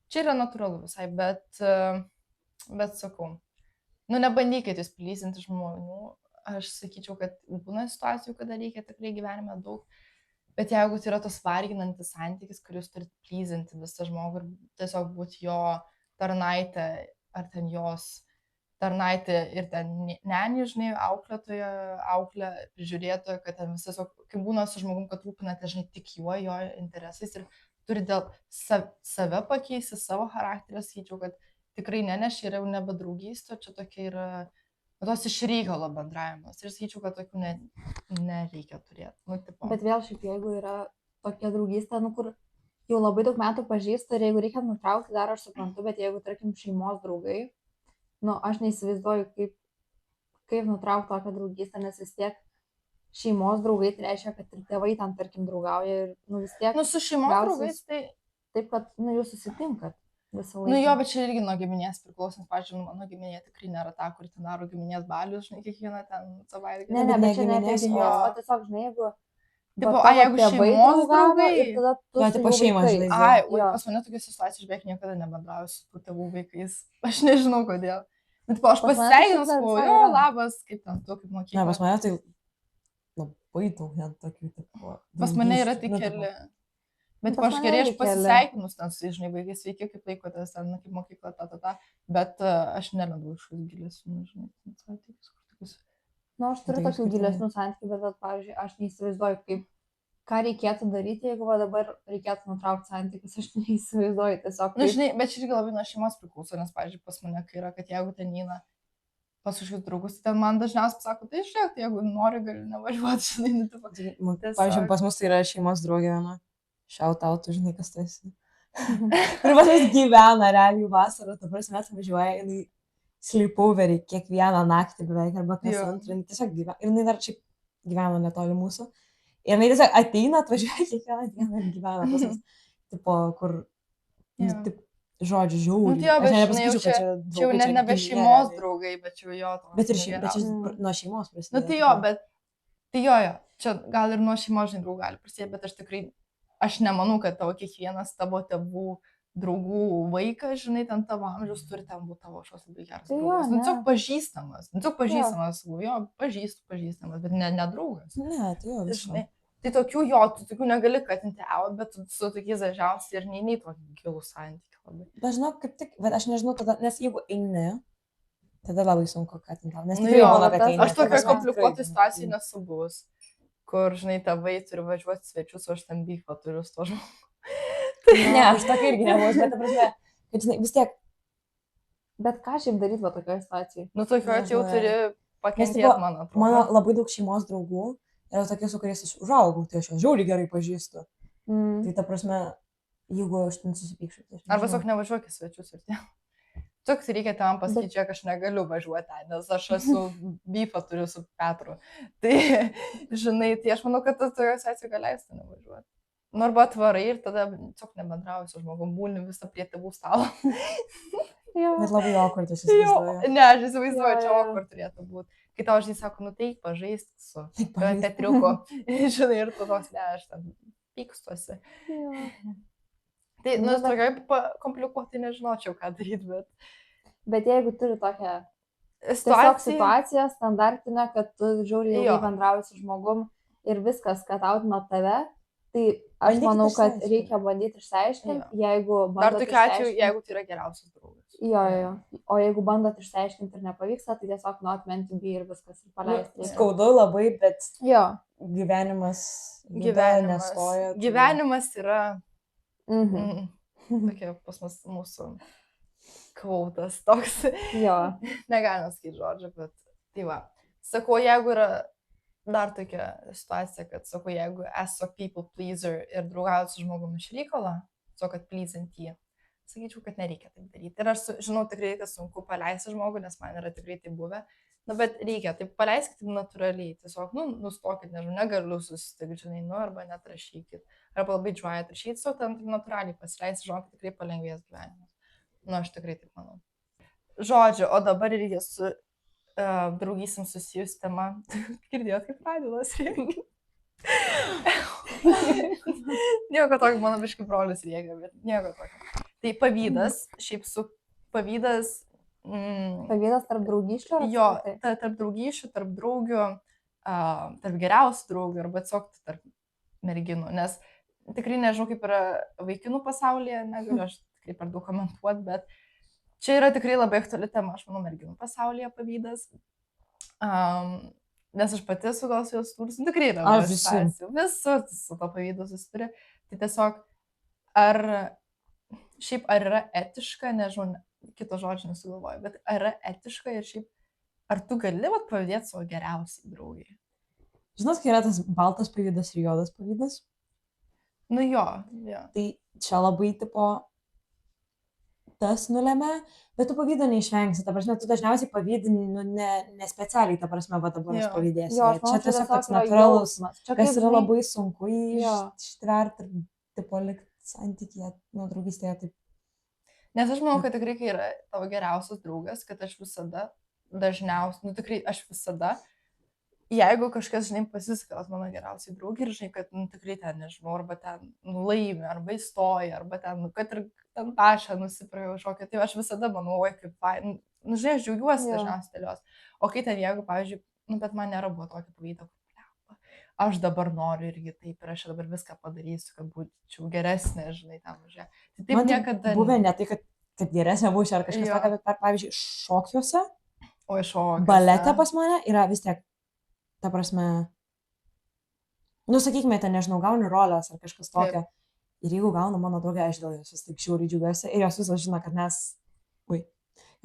Čia yra natūralu visai, bet sakau, nu, nebandykit jūs plyzinti žmonių. Aš sakyčiau, kad būna situacijų, kada reikia tikrai gyvenime daug. Bet jeigu tai yra tos varginantis santykis, kur jūs turite plyzinti visą žmogų ir tiesiog būti jo tarnaitė ar ten jos tarnaitė ir ten nenį, žinai, auklėtoja, auklė, prižiūrėtoja, kad ten visas, kai būna su žmogum, kad rūpinate, žinai, tik jo interesais ir turi dėl save pakeisti, savo charakterį, sakyčiau, kad tikrai neneši yra jau nebe draugystė, čia tokia yra tos iš reikalo bendravimas. Ir sakyčiau, kad tokių nereikia turėti. Nu, tipo. Bet vėl šiaip, jeigu yra tokia draugystė, nu, kur jau labai daug metų pažįsta ir jeigu reikia nutraukti, dar aš suprantu, bet jeigu, tarkim, šeimos draugai, nu, aš neįsivaizduoju, kaip nutraukti tokią draugystę, nes vis tiek šeimos draugai, tai reiškia, kad ir tėvai ten, tarkim, draugauja ir, nu, vis tiek. Nu, su šeimos gausis draugais, tai... Taip, kad, nu, jūs susitinkat visą laiką. Nu, jo, bet čia irgi nuo giminės priklauso, pavyzdžiui, mano giminė tikrai nėra ta, kur ten daro giminės balius, žinai, kiekvieną ten savaitgalį. Ne, bet bet čia ne apie giminės, giminės, o- o tiesiog, žinai, jeigu... Tipo, va, a, tavo jeigu tėvai šeimos draugavo draugai? ir tada tu Jo, su tipo, jų šeimos, vaikais. žinai. Ai, Jo. pas mane tokia situacija, aš beveik niekada nebendrauju su tų tėvų vaikais. Aš nežinau kodėl. Bet, tipo, aš Pas mane pasveikinu, tas dar sakau, visai jo, yra. labas, kaip ten tu, kaip Ne, mokykla. pas mane tai labai daug net tokių, tipo. Pas mane yra draugysčių, tik nu, tipo, keli. Bet Pas aš mane gerai, aš irgi keli. pasisveikinus ten su, žinai, vaikais, sveiki, kaip laikotės, ten, kaip mokykla, bet aš nelendu iš jų gilesnių, žinai, santykius kažkokius. Nu, aš turiu Tai tokių skirtingai. gilesnių santykių, bet, pavyzdžiui, aš neįsivaizduoju, ką reikėtų daryti, jeigu va dabar reikėtų nutraukti santykius. Aš neįsivaizduoju tiesiog. Na, žinai, bet čia irgi labai nuo šeimos priklauso, nes, pavyzdžiui, pas mane, kai yra, kad jeigu ten eina pas kažkokius draugus, tai ten man dažniausiai pasako, tai žiūrėk, tai jeigu nori, gali nevažiuoti, žinai, nu, tipo. tai, Tiesiog. pavyzdžiui, pas mus tai yra šeimos draugė viena. shout out, tu žinai, kas tu esi. Ir pas mus gyvena realiai vasarą, ta prasme, mes važiuoja, jinai sleepoverį kiekvieną naktį beveik, arba kas Jo. antrą, jinai tiesiog gyvena, ir jinai dar šiaip gyvena netoli mūsų. Ir jinai tiesiog ateina, atvažiuoja kiekvieną dieną ir gyvena pas mus, tipo, kur, nu, Jo. taip, žodžiu, žiauriai. Nu, tai jo, Aš bet net žinai, nepasakyčiau, kad čia čia jau draugai, net nebe giminė šeimos realiai. draugai, bet jau jo. toks, Bet ir nu, šiaip, bet čia geriausias. nuo šeimos Nu prasideda. tai jo, bet, tai jo, čia gal ir nuo šeimos, žinai, draugų gali prasidėti, bet aš tikrai, aš nemanau, kad tavo kiekvienas tavo tėvų draugų vaikas, žinai, ten tavo amžiaus turi ten būti tavo šios labai geras Tai jo, draugas. Nu, ne. tiesiog pažįstamas, nu, tiesiog pažįstamas, jo, pažįstamas, bet ne draugas. Ne, tai jo, Žinai, visai. tai tokių jo, tu tokių negali katinti out, bet tu su tokiais dažniausiai ir nei tokį gilų santykį labai. Bet žinau, kaip tik, bet aš nežinau tada, nes jeigu eini, tada labai sunku katinti. Nes Nu tikrai jo, būna, kad tas- eini. Aš ta tokia prasme, komplikuota tikrai, situacija nu, nesu buvus, kur, žinai, tėvai turi važiuoti svečius, o aš ten byfą turiu su to žmogu. Ne, aš tokia irgi nebuvau, bet ta prasme, kad žinai, vis tiek, Bet ką šiaip daryti va tokioje situacijoje? Nu, tokio jau Nežinau, turi pakentėti, tipo, man atrodo. mano labai daug šeimos draugų yra tokie, su kuriais aš užaugau, tai aš juos žiauriai gerai pažįstu. Mm. Tai ta prasme, jeigu aš ten susipykšiu, tai aš Arba nežinau. tiesiog nevažiuok į svečius ir tiek. Tik reikia tam pasakyti, kad aš negaliu važiuoti ten, nes aš esu byfą turiu su Petru. Tai, žinai, tai aš manau, kad tu toje situacijoje galėsi nevažiuoti. Nu, arba atvarai ir tada tiesiog nebendrauji su žmogum, būni visą prie tėvų stalo. Jo. Bet labai awkward aš Jo, įsivaizduoju. ne, aš įsivaizduoju, Jo, čia jo. okkur turėtų būti. Kai tau žinai sako, nu tai pažaisk su Taip, pažaisk. Petriuku. Žinai, ir tu toks, ne, aš ten pykstuosi. Jo. Tai, Nu, nu, bet- tokiai komplikuotai nežinočiau, ką daryti, bet Bet jeigu turi tokią tiesiog situacija. situaciją standartinę, kad tu žiūri Jo. ilgai bendrauji su žmogum ir viskas, kad autina tave, tai aš Bandykit manau, kad išsiaiškinti. reikia bandyti išsiaiškinti, jeigu Dar bandot tokiu atveju, išsiaiškint- jeigu tai yra geriausias draugas. Jo. O jeigu bandot išsiaiškinti ir nepavyksta, tai tiesiog not meant to be ir viskas ir paleisti. Nu, skaudu labai, bet Jo. gyvenimas Gyvenimas. nestoja. tai- Gyvenimas yra Mhm. tokia pas mus mūsų kvautas toks. Jo. Negalima sakyti žodžio, bet tai va. Sakau, jeigu yra dar tokia situacija, kad sakau, jeigu esu people pleaser ir draugauju su žmogumi iš reikalo, tiesiog kad pleasant jį, sakyčiau, kad nereikia taip daryti. Ir aš žinau tikrai, kad sunku paleisti žmogų, nes man yra tikrai tai buvę. Na, bet reikia, taip paleiskit taip natūraliai, tiesiog, nu, nustokit, nežinau, negaliu susitikti, žinai, nu, arba net rašykit, arba labai džiuojat rašyti, tiesiog ten taip natūraliai pasileisti, žinok, tikrai palengvės gyvenimas. Nu, aš tikrai taip manau. Žodžiu, o dabar irgi su draugysim susijus tema. Girdėjot, kaip Radilas rėkia? Nieko tokio, mano biškai brolis rėkia, bet nieko tokio. Tai pavydas, šiaip su pavydas. Pavydas tarp draugysčių? ar Jo, apskritai? tarp draugyšių, tarp draugių, tarp geriausių draugių arba tiesiog tarp merginų. Nes tikrai nežinau, kaip yra vaikinų pasaulyje, negaliu aš tikrai per daug komentuoti, bet čia yra tikrai labai aktuali tema, aš manau, merginų pasaulyje pavydas. Nes aš pati esu gal su jos tūris, tikrai yra. Aš visur. Visur su to pavydu susituri. Tai tiesiog, ar yra etiška, nežinau, kito žodžio nesugalvoju, bet ar yra etiška ir šiaip, ar tu gali pavydėti savo geriausiai draugai? Žinot, kai yra tas baltas pavydas ir juodas pavydas, Nu jo. tai čia labai tipo tas nulėmė, bet tu pavydo neišvengsi. Ta prasme, tu dažniausiai pavydini, nu, ne specialiai, ta prasme, va dabar aš Jo. pavydėsiu. Jo, aš Čia manau, tiesiog toks yra natūralus, jausmas. Čia kas kaip, yra žinai, labai sunku Jo. ištverti ir tipo likti santykėje, nu, draugystėje. Taip. Nes aš manau, kad tikrai, kai yra tavo geriausias draugas, kad aš visada, dažniausiai, nu tikrai aš visada, jeigu kažkas, žinai, pasiskaitos mano geriausiai draugai ir, žinai, kad, nu, tikrai ten, nežinau, arba ten laimi, arba įstoja, arba ten, nu, kad ir ten tašą nusipirkau kažkokią, tai aš visada manau, oi, kaip fain, nu, žinai, aš džiaugiuosi Jo. dažniausiai dėl jos. O kai ten, jeigu, pavyzdžiui, nu, bet man nėra buvo tokio pavydo, aš dabar noriu irgi taip ir aš dabar viską padarysiu, kad būčiau geresnė, žinai, tam užė. Tai taip Man tai niekada. buvę ne tai, kad geresnė būsiu ar kažkas Jo. tokio, bet, pavyzdžiui, šokiuose, O iš šokio. balete pas mane yra vis tiek, ta prasme, nu, sakykime, ten, nežinau, gauni rolės ar kažkas tokio. Ir jeigu gauna mano draugė, aš dėl jos vis tik žiūri džiugiuosi ir jos visos žino, kad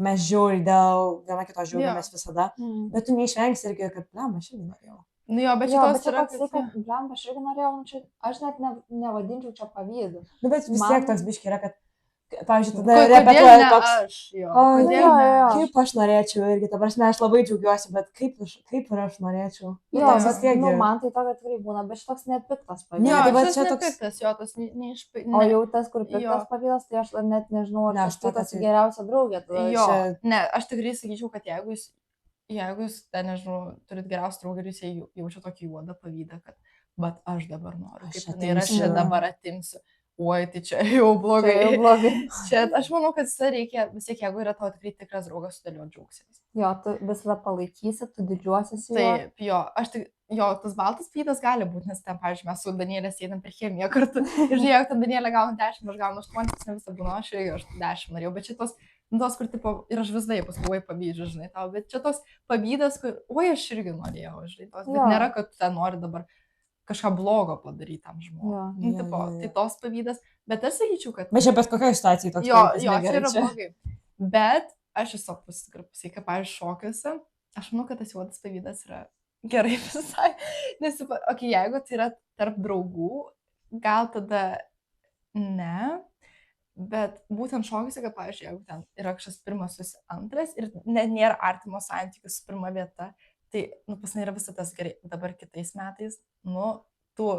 mes žiūri dėl viena kito žiūrimės visada. Mm. Bet tu neišvengsi irgi, kad, na, aš irgi norėjau. Nu jo, bet Jo, bet šitos čia yra, toksai, kad, blemba, aš irgi norėjau, nu, čia, aš net nevadinčiau čia pavydu. Nu, bet vis Man- tiek toks biški yra, kad, pavyzdžiui, tada Kodėl repetuoja ne toks, aš, jo, Oi, kodėl jo, ne jo. aš? kaip aš norėčiau irgi, ta prasme, aš labai džiaugiuosi, bet kaip ir aš norėčiau. Nu, Jo, toks bet, vis tiek nu, gerai. man tai tokia tikrai būna, bet šitoks nepiktas Jo, pavydas. Ne, tai va šis čia toks- nepiktas, jo, tas neišpiktas. O jau tas, kur piktas Jo. pavydas, tai aš net nežinau, ar Ne, aš tas tokia skaitosi tai- geriausia draugė. tada. Jo, čia- ne, aš tikrai sakyčiau, kad jeigu jūs, ten, nežinau, turit geriausią draugą ir jūs jaučia tokį juodą pavydą, kad, bet aš dabar noriu, Aš kaip jinai ir aš čia atimsiu. dabar atimsiu. Oi, tai čia jau blogai. Tai jau blogai. Čia, aš manau, kad visą reikia, vis tiek, jeigu yra tavo tikrai tikras draugas, su dėliu džiaugsies. Jo, tu visada palaikysi, tu didžiuosiesi. juo. Taip, jo, tas baltas pydas gali būti, nes ten, pavyzdžiui, mes su Danielė sėdam per chemiją kartu. Ir žinai, jeigu ten Danielė gauna 10, aš gaunu 8, tas ne visą būna, aš irgi 10 norėjau, bet šitos, kur tipo, ir aš visai paskui pavydžiu, žinai, tau, bet čia tos pavydas, kur, oi, aš irgi norėjau, žinai, tos, bet Jo. nėra, kad tu ten nori dabar kažką blogo padaryti tam žmogui. Jo. Nu, Jo, tipo, jo, jo. tai tos pavydas, bet aš sakyčiau, kad... Bet čia bet kokioje situacijoje toks Jo, dalykas jo, čia negerai yra čia. blogai. Bet aš esu pusiai, kaip, pavyzdžiui, šokiuose, aš manau, kad tas juodas pavydas yra gerai visai. Nes, jeigu tai yra tarp draugų, gal tada ne, bet būtent šokiuose, kad, pavyzdžiui, jeigu ten yra kažkas pirmas, antras ir nėra artimo santykių su pirma vieta, tai, nu, pas mane yra visą tas gerai. Dabar kitais metais, nu, tu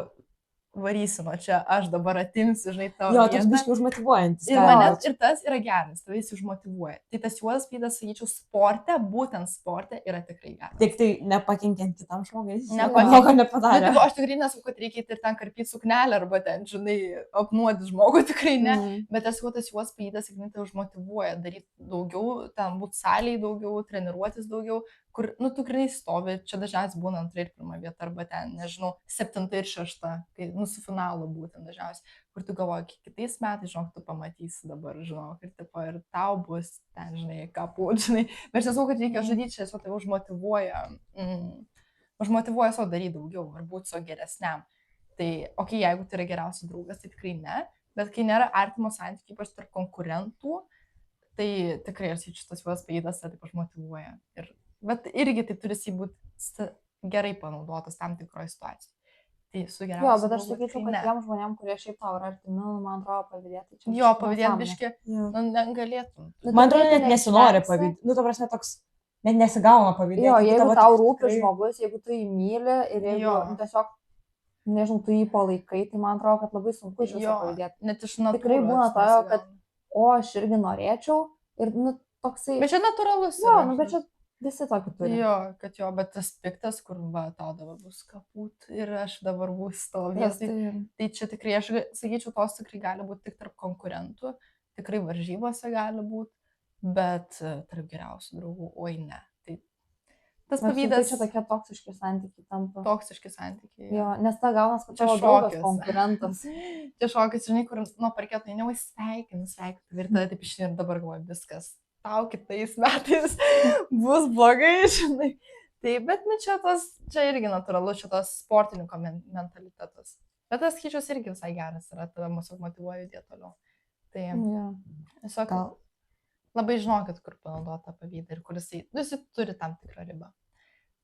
varysi nuo čia, aš dabar atimsiu, žinai, tavo Jo, vietą. toks biški užmotyvuojantis. Ir, gal manęs, čia. ir tas yra geras, tai jis užmotyvuoja. Tai tas juodas pydas, sakyčiau, sporte, būtent sporte yra tikrai geras. Tik tai nepakenkiant kitam žmogui. Nepakenkiant. Nieko Nu, nepadarė. tipo, aš tikrai nesakau, kad reikia ir ten karpyti suknelę arba ten, žinai, apnuodyti žmogų, tikrai ne. Mm. Bet tas juodas pydas, tikrai tai užmotyvuoja daryti daugiau, ten būti salėje daugiau, treniruotis daugiau, kur, nu, tu tikrai stovi, čia dažniausiai būna 2 ir 1 vieta, arba ten, nežinau, 7 ir 6, kai, nu, su finalu būtent dažniausiai, kur tu galvoji, kitais metais, žinok, tu pamatysi dabar, žinok, ir, tipo, ir tau bus ten, žinai, ką būt, žinai, bet aš nesau, kad reikia žudyti, čia tai užmotyvuoja savo daryti daugiau, ar būti savo geresniam. Tai, jeigu tai yra geriausias draugas, tai tikrai ne, bet kai nėra artimo santykių, ypač tarp konkurentų, tai tikrai aš šitas juodas pavydas tai taip užmotyvuoja. Bet irgi tai turi būti gerai panaudotas tam tikroje situacijoje. Tai su Jo, geriausiu bet aš draugu sakyčiau, tikrai kad ne. tiem žmonėm, kurie šiaip tau yra artimi, nu, man atrodo, pavydėti čia. Jo, biškį pavydėti nesąmonė. biški, Jo. nu, negalėtum. Nu, Man tikrai atrodo, tu net nesinori neišvengsi. pavydėti. Nu, ta prasme, toks, net nesigauna pavydėti. Jo, jeigu tau rūpi tikrai... žmogus, jeigu tu jį myli ir jeigu Jo. nu, tiesiog, nežinau, tu jį palaikai, tai man atrodo, kad labai sunku iš viso Jo, pavydėti. net iš natūros. Tikrai būna to, nesigauna. kad, o, aš irgi norėčiau ir, nu, toksai... Bet čia natūralus. Jo, yra, nu, bet žinai. čia visi tokį turi. Jo, bet tas piktas, kur, va, tau dabar bus kaput ir aš dabar būsiu tavo vietoj. Tai čia tikrai, aš sakyčiau, tos tikrai gali būti tik tarp konkurentų, tikrai varžybose gali būti, bet tarp geriausių draugų, oi ne. Tai tas Tai pavydas, čia tokie toksiški santykiai tampa. toksiški santykiai. Jo, nes ta gaunas, kad Čia tavo draugas šokis. konkurentas. Čia šokis, žinai, kur nuo parketo sveikinu. Ir tada taip išėjai ir dabar galvoju, viskas. Tau kitais metais bus blogai, žinai. Taip, bet nu, čia irgi natūralu, šitas sportininko mentalitetas. Bet tas skaičius irgi visai geras yra, tada mūsų motyvuoja judėti toliau. Tai Jo. tiesiog Gal- labai žinokit, kur panaudota pavydą ir kur jisai turi tam tikrą ribą.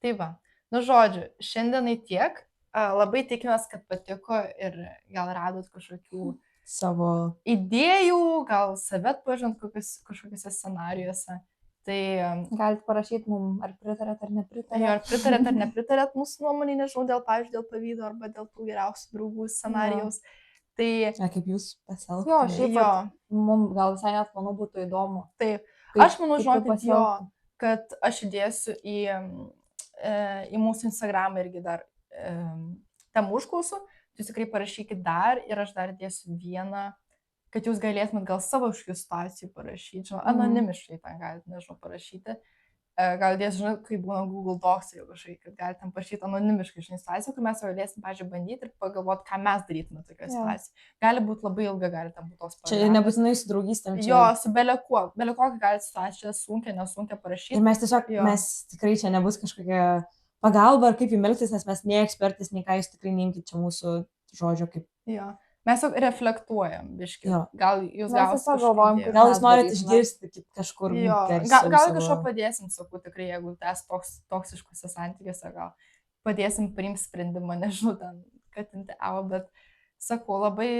Tai va, nu žodžiu, šiandienai tiek. Labai tikimės, kad patiko ir gal radot kažkokių Savo... idėjų, gal save atpažint kažkokiuose scenarijuose. Tai Galite parašyti mums, ar pritarėt ar nepritarėt. ar pritarėt ar nepritarėt mūsų nuomonį, nežinau, pavyzdžiui, dėl pavydo arba dėl tų geriausių draugų scenarijaus. Tai Ja, kaip jūs pasielgtumėte? Jo, šiaip jo, mums gal visai net, manau, būtų įdomu. taip. kaip- Aš manau, kaip tu žinokit, jo, pasielgtum. kad aš įdėsiu į mūsų Instagramą irgi dar tam užklausų. Jūs tikrai parašykit dar ir aš dar dėsiu vieną, kad jūs galėtumėt gal savo kažkokių situacijų parašyti. Žinau, anonimiškai ten galite, nežinau, parašyti. Gal dėsiu, žinau, kai būna Google Docs jau kažkai, kad galite ten parašyti anonimiškai, žinai, situaciją, kur mes jau galėsim, pažiūrėjau, bandyti ir pagalvoti, ką mes darytume tokioje Jo. situacijoje. Gali būti labai ilga, gali ten būti tos Čia nebūtinai su draugystėm. Čia... Jo, su belekuo galite situaciją sunkia, nesunkia parašyti. Ir mes tiesiog, Jo. mes tikrai čia nebus kažkokia pagalba ar kaip jums elgtis, nes mes nei ekspertis, nei ką jūs tikrai neimkite čia mūsų žodžio kaip. Jo. Mes jau reflektuojam, biški. Jo. Gal jūs Mes gausit tiesiog kažkokių galvojam, idėjų. kaip Gal mes jūs norit darytume. išgirsti kažkur. Jo, garsiau gal savo- kažko padėsim, sakau, tikrai, jeigu tas toksiškuose santykiuose, gal padėsim priimti sprendimą, nežinau, ten, kad intiavo, bet sakau, labai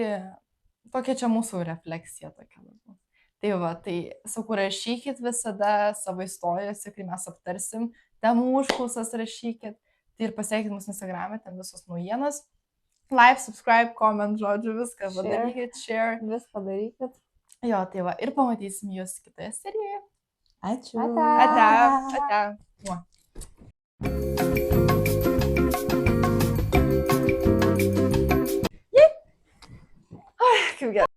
tokia čia mūsų refleksija tokia labiau. Tai va, tai sakau, rašykit visada savo istorijose, kai mes aptarsim, temų užklausas rašykit, tai ir pasiekit mūsų Instagram'e, ten visos naujienos. Like, subscribe, comment, žodžiu, viską padarykit, share. Viską darykit. Jo, tai va, ir pamatysim jūs kitoje serijoje. Ačiū. Ate. Ate. Mua. Kaip gerai.